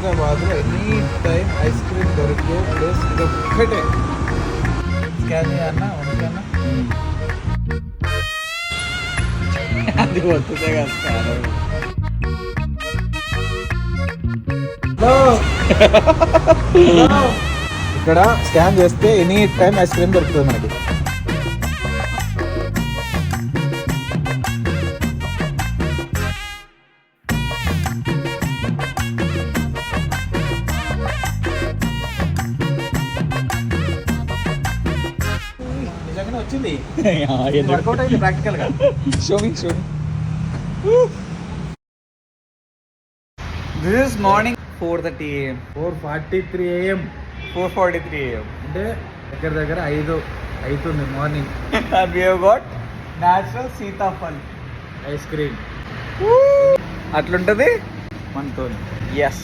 హైదరాబాద్లో any time ice cream దొరికే place ఇది ఒక్కటే. స్కాన్ అన్న ఉంటానా అది వస్తుందే కదా స్కానర్. ఇక్కడ స్కాన్ చేస్తే ఎనీ టైం ఐస్ క్రీమ్ దొరుకుతుంది మనకి. నిజంగానే వచ్చింది, వర్కౌట్ అయింది ప్రాక్టికల్ గా. Showing this is morning 4:30 AM. 4:43 AM. 4:43 AM అంటే దగ్గర 5 అవుతుంది morning. we have got natural Sitaphal ice cream. అట్లుంటది మనతో. ఎస్.